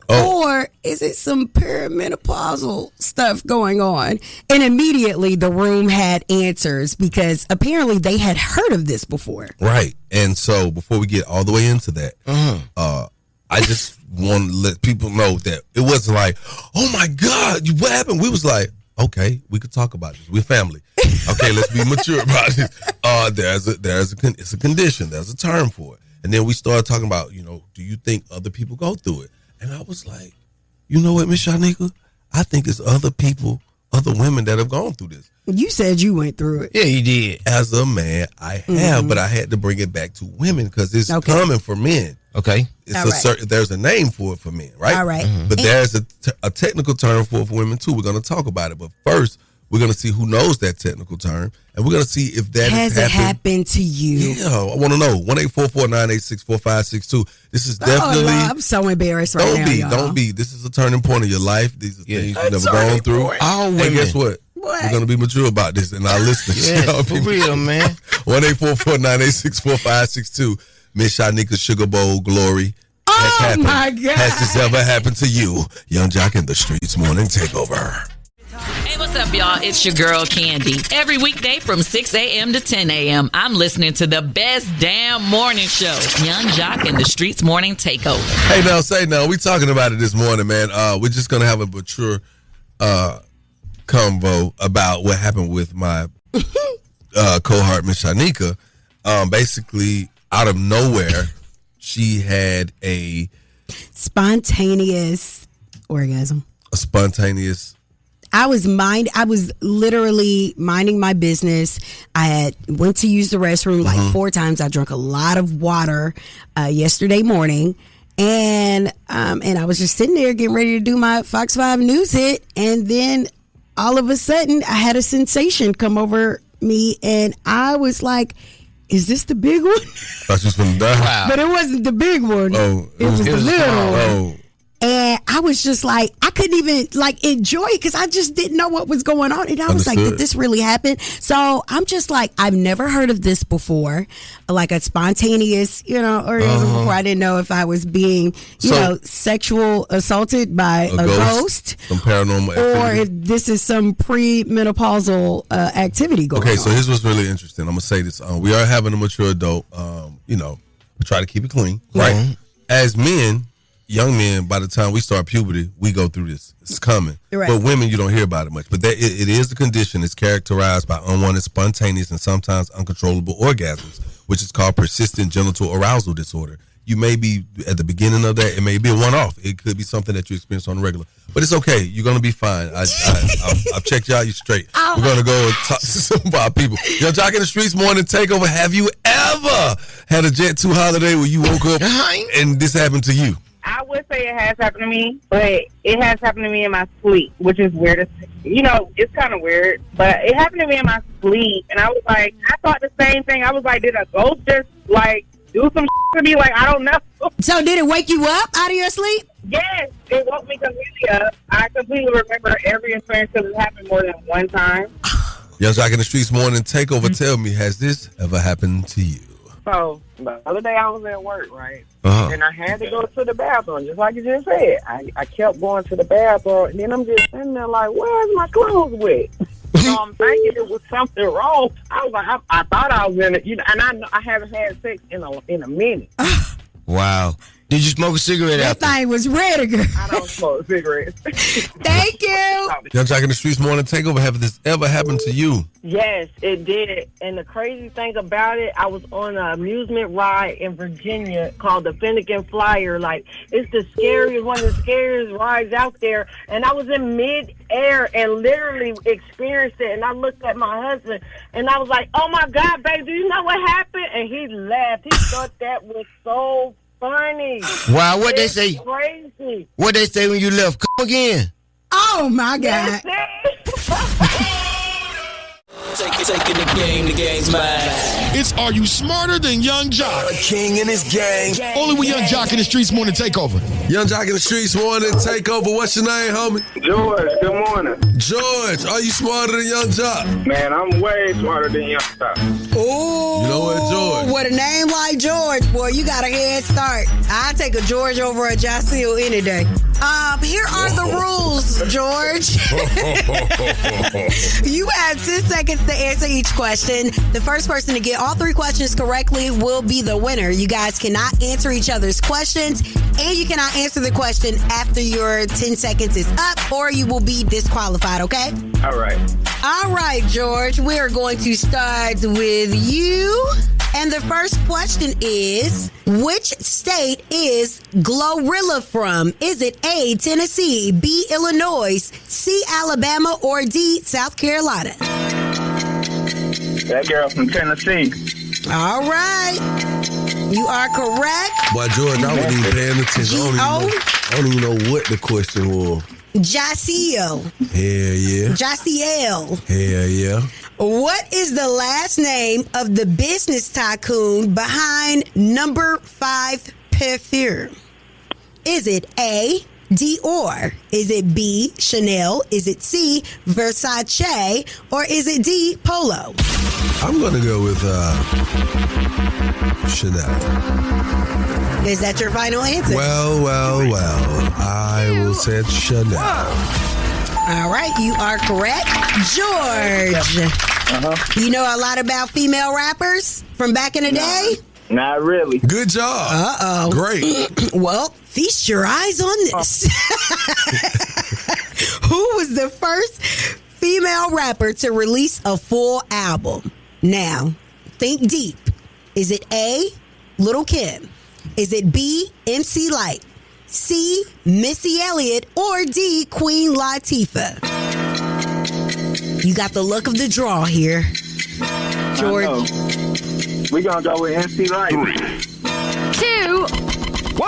Or is it some perimenopausal stuff going on? And immediately the room had answers because apparently they had heard of this before. Right. And so before we get all the way into that, I just want to let people know that it wasn't like, oh my God, what happened? We was like, okay, we could talk about this. We're family. Okay, let's be mature about this. It's a condition. There's a term for it. And then we started talking about, do you think other people go through it? And I was like, you know what, Miss Shanika? I think it's other people, other women that have gone through this. You said you went through it. Yeah, you did. As a man, I have, but I had to bring it back to women because it's common for men. Okay. It's there's a name for it for men, right? All right. But there's a technical term for it for women too. We're going to talk about it. But first, we're going to see who knows that technical term. And we're going to see if that has happened to you. Yeah, I want to know. 1-844-986-4562. This is definitely. Oh, I'm so embarrassed right now. Don't be. This is a turning point in your life. These are things you've never gone through. All women. And guess what? We're going to be mature about this and our listeners. Yeah, for real, man. 1-844-986-4562. Miss Shanika Sugar Bowl Glory. Oh, my God. Has this ever happened to you? Young Jock in the Streetz Morning Takeover. Hey, what's up, y'all? It's your girl, Candy. Every weekday from 6 a.m. to 10 a.m., I'm listening to the best damn morning show, Young Jock and the Streetz Morning Takeover. Hey, now, we talking about it this morning, man. We're just going to have a mature convo about what happened with my cohort, Miss Shanika. Basically, out of nowhere, she had a spontaneous orgasm. A spontaneous. I was literally minding my business. I went to use the restroom like 4 times. I drank a lot of water yesterday morning, and I was just sitting there getting ready to do my Fox 5 News hit, and then all of a sudden I had a sensation come over me, and I was like, is this the big one? Thought you was gonna die. Wow. But it wasn't the big one. Oh, it was the little one. Oh. And I was just like, I couldn't even enjoy it because I just didn't know what was going on. And I was like, did this really happen? So I'm just like, I've never heard of this before, like a spontaneous, orgasm before. I didn't know if I was being, sexual assaulted by a ghost, some paranormal activity, or if this is some premenopausal activity going on. Okay, so here's what's really interesting. I'm gonna say this: we are having a mature adult. We try to keep it clean, right? As men. Young men, by the time we start puberty, we go through this. It's coming. Right. But women, you don't hear about it much. But it is a condition. It's characterized by unwanted, spontaneous, and sometimes uncontrollable orgasms, which is called persistent genital arousal disorder. You may be at the beginning of that. It may be a one-off. It could be something that you experience on the regular. But it's okay. You're going to be fine. I've checked you out. You're straight. We're going to go and talk to some of our people. Yo, Jock in the Streetz Morning Takeover. Have you ever had a Jet 2 holiday where you woke up and this happened to you? I would say it has happened to me, but it has happened to me in my sleep, which is weird. It's kind of weird, but it happened to me in my sleep, and I was like, I thought the same thing. I was like, did a ghost just, do some to me? I don't know. So did it wake you up out of your sleep? Yes, it woke me completely up. I completely remember every experience because it happened more than one time. Young Jock in the Streetz Morning Takeover. Tell me, has this ever happened to you? So, the other day I was at work, right? And I had to go to the bathroom, just like you just said. I kept going to the bathroom, and then I'm just sitting there like, where's my clothes wet? So I'm thinking it was something wrong. I was like, I thought I was in it, and I haven't had sex in a minute. Wow. Did you smoke a cigarette That thing was ready, girl. I don't smoke cigarettes. Thank you. Young Jock in the Streets Morning Takeover. Have this ever happened to you? Yes, it did. And the crazy thing about it, I was on an amusement ride in Virginia called the Finnegan Flyer. Like, it's one of the scariest rides out there. And I was in mid-air and literally experienced it. And I looked at my husband and I was like, oh my God, babe, do you know what happened? And he laughed. He thought that was so funny. Wow, what they say? Crazy. What they say when you left? Come again. Oh my God. Taking the game's mine. It's Are You Smarter Than Young Jock? A king and his gang. Only with Young Jock in the Streets Morning Takeover. Young Jock in the Streets Morning Takeover. What's your name, homie? George, good morning. George, are you smarter than Young Jock? Man, I'm way smarter than Young Jock. Oh, you know what, George? With a name like George, boy, you got a head start. I'll take a George over a Jaceel any day. Here are the rules, George. You have 10 seconds to answer each question. The first person to get all 3 questions correctly will be the winner. You guys cannot answer each other's questions, and you cannot answer the question after your 10 seconds is up, or you will be disqualified, okay? All right. All right, George. We are going to start with you. And the first question is, which state is Glorilla from? Is it A, Tennessee, B, Illinois, C, Alabama, or D, South Carolina? That girl from Tennessee. All right. You are correct. Boy, George, I wasn't even paying attention. I don't even know what the question was. Jaceel. Hell yeah. Jaceel. Hell yeah. What is the last name of the business tycoon behind number 5 perfume? Is it A, Dior? Is it B, Chanel? Is it C, Versace? Or is it D, Polo? I'm going to go with Chanel. Is that your final answer? Well. I will say Chanel. All right, you are correct. George, you know a lot about female rappers from back in the day? Not really. Good job. Uh-oh. Great. Well, feast your eyes on this. Who was the first female rapper to release a full album? Now, think deep. Is it A, Lil' Kim? Is it B, MC Lyte? C, Missy Elliott, or D, Queen Latifah? You got the luck of the draw here. George. We're going to go with MC Lyte. 2, 1.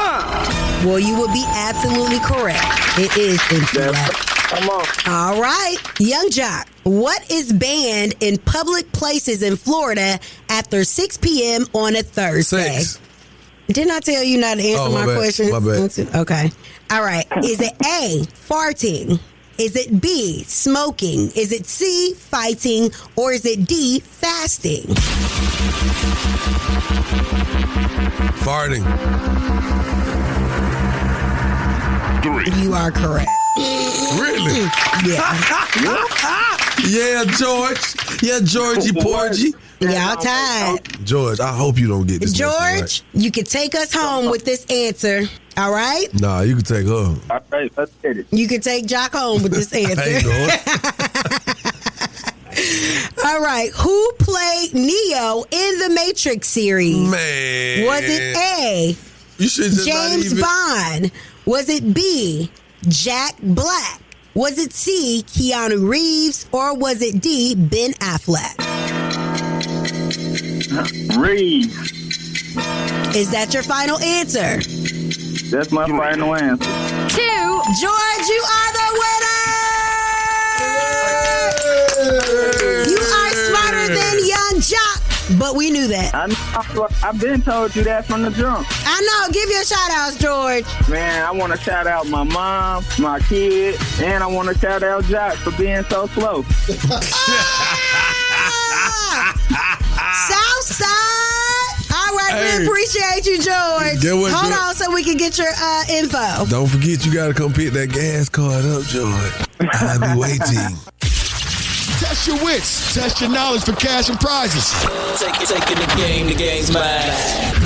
Well, you would be absolutely correct. It is MC Lyte. Come on. All right. Young Jock, what is banned in public places in Florida after 6 p.m. on a Thursday? 6. Didn't I tell you not to answer my question? My bad. Okay. All right. Is it A, farting? Is it B, smoking? Is it C, fighting? Or is it D, fasting? Farting. 3. You are correct. Really? Yeah. Yeah, George. Yeah, Georgie Porgy. Y'all tied. George, I hope you don't get this. George, you can take us home with this answer. All right? Nah, you can take her. All right, let's get it. You can take Jock home with this answer. All right. Who played Neo in the Matrix series? Man. Was it A, you should just James Bond? Was it B, Jack Black? Was it C, Keanu Reeves? Or was it D, Ben Affleck? Reeves. Is that your final answer? That's my final answer. 2. George, you are the winner! You are smarter than Young Jock, but we knew that. I've been told you that from the jump. I know. Give your shout outs, George. Man, I want to shout out my mom, my kid, and I want to shout out Jock for being so slow. Southside. All right, Hey. we appreciate you, George. Get what, Hold George? on so we can get your info. Don't forget you got to come pick that gas card up, George. I'll be waiting. Test your wits. Test your knowledge for cash and prizes. Taking the game's mine.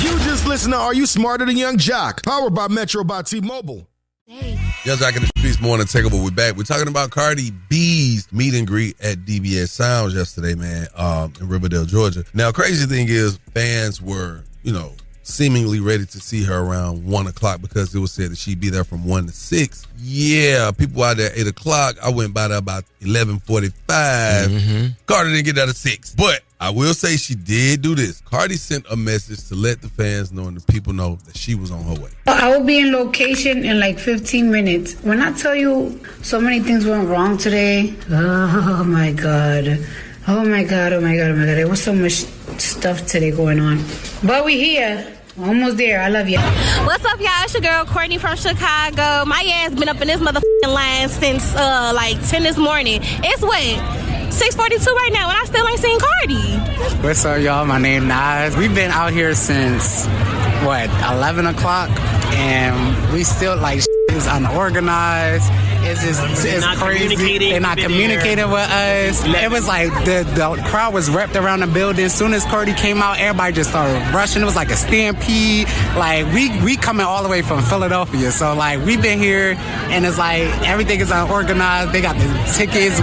You just listen to Are You Smarter Than Young Jock? Powered by Metro by T-Mobile. Young Jock in the Streetz Morning Takeover. We're back. We're talking about Cardi B's meet and greet at DBS Sounds yesterday, man, in Riverdale, Georgia. Now, crazy thing is, fans were, seemingly ready to see her around 1 o'clock because it was said that she'd be there from 1 to 6. Yeah, people out there at 8 o'clock. I went by there about 11:45. Cardi didn't get there at 6. But I will say she did do this. Cardi sent a message to let the fans know and the people know that she was on her way. I will be in location in like 15 minutes. When I tell you so many things went wrong today, oh my God. Oh my God, oh my God, oh my God. There was so much stuff today going on. But we here. Almost there. I love you. What's up, y'all? It's your girl, Courtney from Chicago. My ass been up in this motherfucking line since, 10 this morning. It's what? 6:42 right now, and I still ain't seen Cardi. What's up, y'all? My name Nas. We've been out here since, 11 o'clock, and we still, is unorganized. It's crazy. They're not communicating with us. It was like the crowd was wrapped around the building. As soon as Cardi came out, everybody just started rushing. It was like a stampede. We coming all the way from Philadelphia. So we've been here, and it's everything is unorganized. They got the tickets.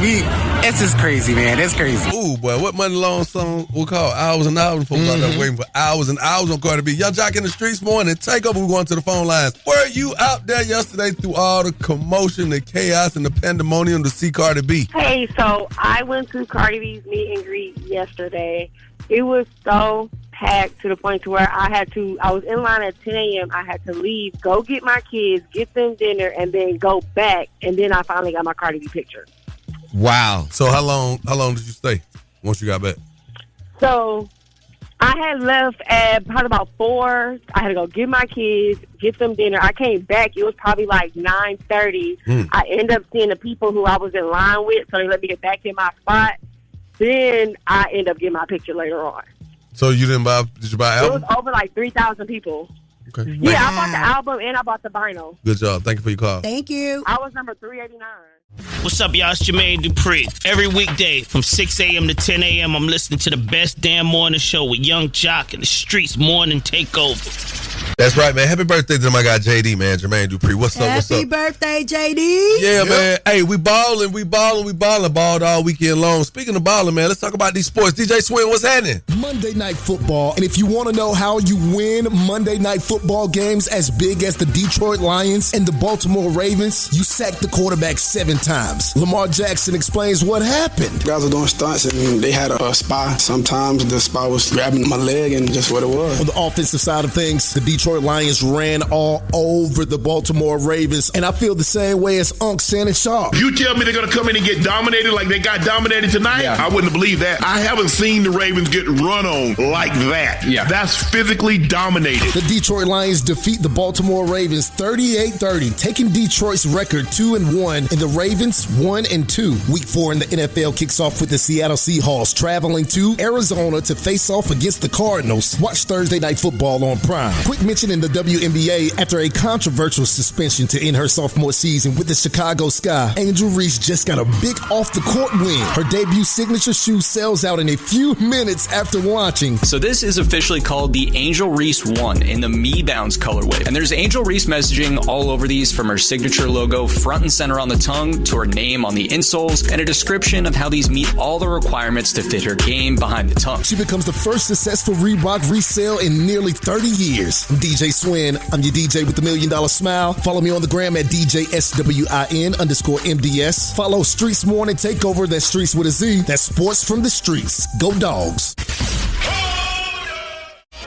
It's just crazy, man. It's crazy. Ooh, boy, what Money Long song we call Hours and Hours before out there waiting for hours and hours on Cardi B. Young Jock in the Streetz Morning Takeover. We're going to the phone lines. Were you out there yesterday through all the commotion, the chaos, and the pandemonium to see Cardi B? Hey, so I went to Cardi B's meet and greet yesterday. It was so packed to the point to where I was in line at 10 a.m. I had to leave, go get my kids, get them dinner, and then go back. And then I finally got my Cardi B picture. Wow. So how long did you stay once you got back? So I had left at probably about 4. I had to go get my kids, get them dinner. I came back. It was probably 9:30. I ended up seeing the people who I was in line with, so they let me get back in my spot. Then I ended up getting my picture later on. So you did you buy an album? It was over 3,000 people. Okay. Yeah, I bought the album and I bought the vinyl. Good job. Thank you for your call. Thank you. I was number 389. What's up, y'all? It's Jermaine Dupri. Every weekday from 6 a.m. to 10 a.m., I'm listening to the best damn morning show with Young Jock and the Streetz Morning Takeover. That's right, man. Happy birthday to my guy JD, man. Jermaine Dupri. What's up? Happy birthday, JD. Yeah, man. Hey, we balling. Balled all weekend long. Speaking of balling, man, let's talk about these sports. DJ Swin, what's happening? Monday Night Football. And if you want to know how you win Monday Night Football games as big as the Detroit Lions and the Baltimore Ravens, you sack the quarterback 7 times. Lamar Jackson explains what happened. Guys were doing stunts and they had a spy. Sometimes the spy was grabbing my leg and just what it was. On the offensive side of things, the Detroit Lions ran all over the Baltimore Ravens, and I feel the same way as Unc Shannon Sharp. You tell me they're going to come in and get dominated like they got dominated tonight? Yeah. I wouldn't believe that. I haven't seen the Ravens get run on like that. Yeah. That's physically dominated. The Detroit Lions defeat the Baltimore Ravens 38-30, taking Detroit's record 2-1, and the Ravens 1-2. Week 4 in the NFL kicks off with the Seattle Seahawks traveling to Arizona to face off against the Cardinals. Watch Thursday Night Football on Prime. Quick mention in the WNBA, after a controversial suspension to end her sophomore season with the Chicago Sky, Angel Reese just got a big off-the-court win. Her debut signature shoe sells out in a few minutes after launching. So this is officially called the Angel Reese 1 in the Me Bounce colorway. And there's Angel Reese messaging all over these, from her signature logo front and center on the tongue to her name on the insoles, and a description of how these meet all the requirements to fit her game behind the tongue. She becomes the first successful Reebok resale in nearly 30 years. I'm DJ Swin. I'm your DJ with the $1 Million Smile. Follow me on the gram at DJSWIN_MDS. Follow Streetz Morning Takeover. That's Streetz with a Z. That's sports from the streets. Go Dogs.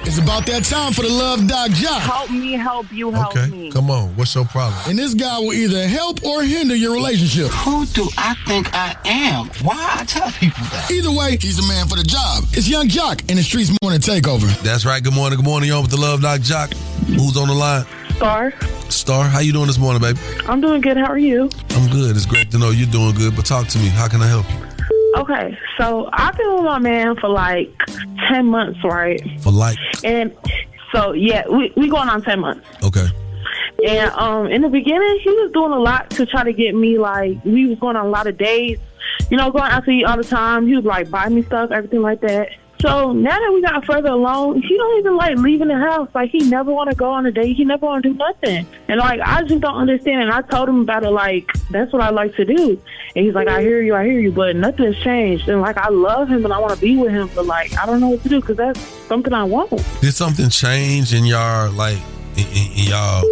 It's about that time for the Love Doc Jock. Help me, help you, help me. Come on. What's your problem? And this guy will either help or hinder your relationship. Who do I think I am? Why I tell people that? Either way, he's the man for the job. It's Young Jock in the Streetz Morning Takeover. That's right. Good morning. You're on with the Love Doc Jock. Who's on the line? Star, how you doing this morning, baby? I'm doing good. How are you? I'm good. It's great to know you're doing good, but talk to me. How can I help you? Okay, so I've been with my man for 10 months, right? And so, yeah, we going on 10 months. Okay. And in the beginning, he was doing a lot to try to get me, we was going on a lot of dates, going out to eat all the time. He was buy me stuff, everything like that. So now that we got further along, he don't even like leaving the house. Like, he never want to go on a date. He never want to do nothing. And like, I just don't understand. And I told him about it. Like, that's what I like to do. And he's like, I hear you, but nothing's changed. And like, I love him and I want to be with him, but like, I don't know what to do because that's something I want. Did something change in your like in your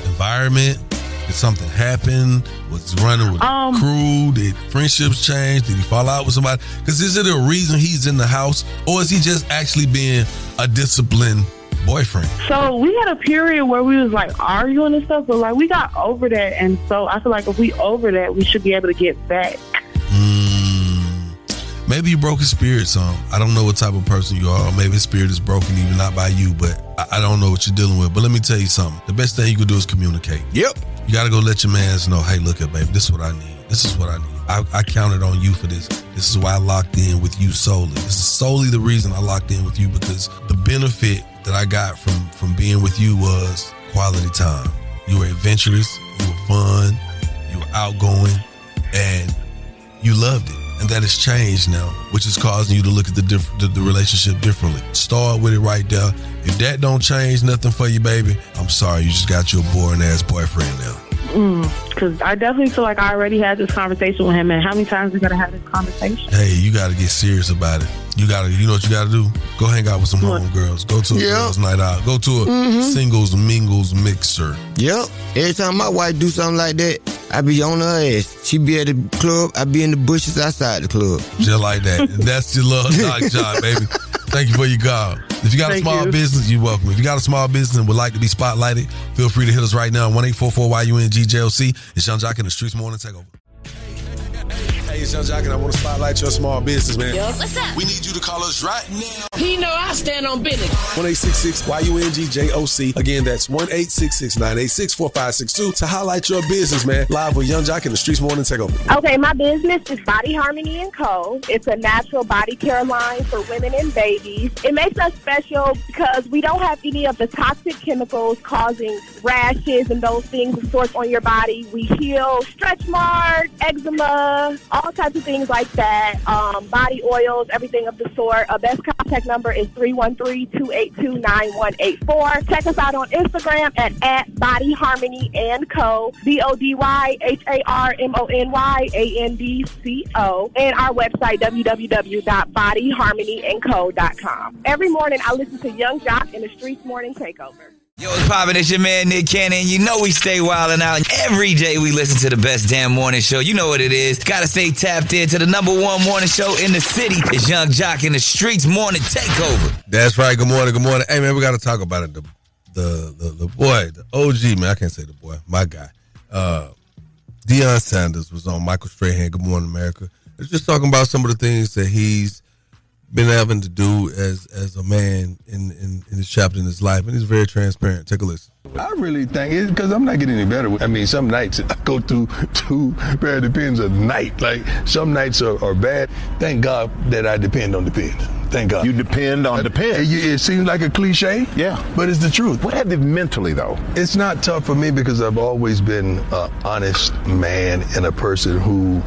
environment? Did something happen? Was he running with a crew? Did friendships change? Did he fall out with somebody? Because is it a reason he's in the house, or is he just actually being a disciplined boyfriend? So we had a period where we was like arguing and stuff, but like we got over that, and so I feel like if we over that, we should be able to get back. Maybe you broke his spirit some. I don't know what type of person you are. Maybe his spirit is broken, even not by you, but I don't know what you're dealing with. But let me tell you something. The best thing you can do is communicate. Yep. You got to go let your mans know, hey, look at baby, this is what I need. This is what I need. I counted on you for this. This is why I locked in with you solely. This is solely the reason I locked in with you, because the benefit that I got from being with you was quality time. You were adventurous, you were fun, you were outgoing, and you loved it. And that has changed now, which is causing you to look at the relationship differently. Start with it right there. If that don't change nothing for you, baby, I'm sorry. You just got your boring ass boyfriend now. Because I definitely feel like I already had this conversation with him, and how many times we got to have this conversation? Hey, you got to get serious about it. You know what you got to do? Go hang out with some homegirls. Go to a girls' night out. Go to a singles mingles mixer. Yep. Every time my wife do something like that, I be on her ass. She be at the club, I be in the bushes outside the club. Just like that. That's your love job, baby. Thank you for your call. If you got a small business, you're welcome. If you got a small business and would like to be spotlighted, feel free to hit us right now. 1-844-YUNGJLC. It's Young Jock in the Streetz Morning Takeover. Hey, it's Young Jock, and I want to spotlight your small business, man. Yo, what's up? We need you to call us right now. He know I stand on business. 1-866-YUNGJOC. Again, that's 1-866-986-4562 to highlight your business, man. Live with Young Jock in the Streetz Morning Takeover. Okay, my business is Body Harmony & Co. It's a natural body care line for women and babies. It makes us special because we don't have any of the toxic chemicals causing rashes and those things of sorts on your body. We heal stretch marks, eczema, all types of things like that. Body oils, everything of the sort. Best contact number is 313-282-9184. Check us out on Instagram at Body Harmony & Co. BODYHARMONYANDCO. And our website, www.bodyharmonyandco.com. Every morning, I listen to Young Jock in the Streetz Morning Takeover. Yo, it's poppin', it's your man Nick Cannon. You know we stay wildin' out. Every day we listen to the best damn morning show. You know what it is. Gotta stay tapped into the number one morning show in the city. It's Young Jock in the Streetz Morning Takeover. That's right. Good morning. Good morning. Hey, man, we gotta talk about it. The boy, the OG, man. I can't say the boy. My guy. Deion Sanders was on Michael Strahan. Good Morning America. It's just talking about some of the things that he's been having to do as a man in his chapter in his life, and he's very transparent. Take a listen. I really think it's because I'm not getting any better. I mean, some nights I go through 2 pair of Depends a night. Like, some nights are bad. Thank God that I depend on Depends. Thank God. You depend on Depends. It seems like a cliche. Yeah. But it's the truth. What happened mentally, though? It's not tough for me because I've always been an honest man and a person who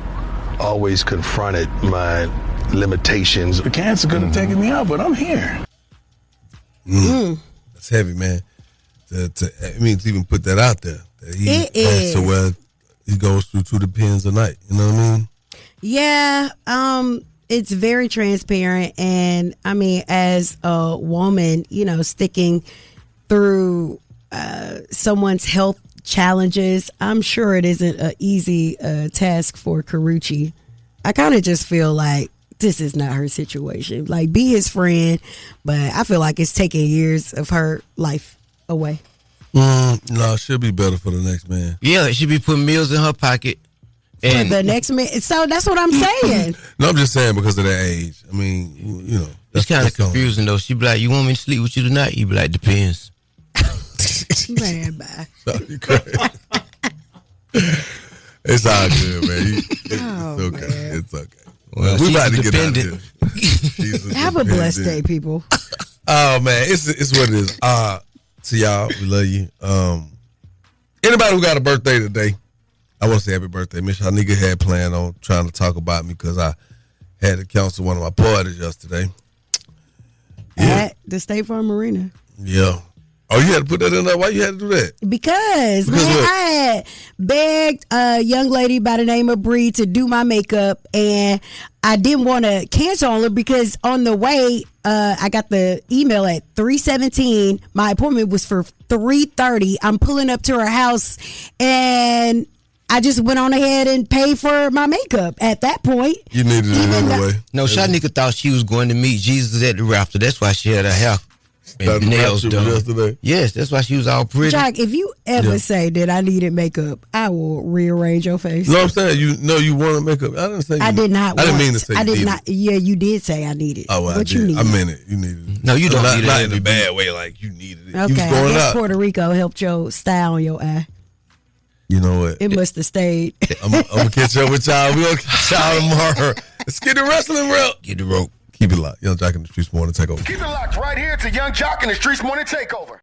always confronted my limitations. The cancer could have taken me out, but I'm here. That's heavy, man. To even put that out there. That he has to where he goes through 2 Depends a night. You know what I mean? Yeah. It's very transparent, and I mean, as a woman, sticking through someone's health challenges, I'm sure it isn't an easy task for Karuchi. I kind of just feel like this is not her situation. Like, be his friend, but I feel like it's taking years of her life away. No, she'll be better for the next man. Yeah, she'll be putting meals in her pocket. And the next man. So that's what I'm saying. No, I'm just saying because of that age. I mean, it's kind of confusing though. She be like, "You want me to sleep with you tonight?" You be like, "Depends." Man, bye. It's all good, man. It's okay. Man. It's okay. Well, we about to get out of here. Have a blessed day, people. Oh man, it's what it is. To y'all, we love you. Anybody who got a birthday today, I want to say happy birthday. Miss Shanika had planned on trying to talk about me because I had to cancel one of my parties yesterday. at the State Farm Marina. Yeah. Oh, you had to put that in there? Why you had to do that? Because man, I had begged a young lady by the name of Bree to do my makeup, and I didn't want to cancel on her because on the way, I got the email at 3:17. My appointment was for 3:30. I'm pulling up to her house, and I just went on ahead and paid for my makeup at that point. You needed it anyway. No, Shanika thought she was going to meet Jesus at the rapture. That's why she had her hair and nails done. Yesterday. Yes, that's why she was all pretty. Jock, if you ever say that I needed makeup, I will rearrange your face. No, I'm saying you wanted makeup. I didn't say. I did not. I didn't mean to say. I did not. Yeah, you did say I needed. Oh, well, what you needed. I meant it. You needed it. No, you don't need it. Not in a bad way. Like you needed it. Okay, You was going I guess up. Puerto Rico helped your style on your eye. You know what? It must have stayed. I'm gonna catch up with y'all. We're gonna catch y'all tomorrow. Let's get the wrestling rope. Get the rope. Keep it locked. Young Jock in the Streetz Morning Takeover. Keep it locked right here to Young Jock in the Streetz Morning Takeover.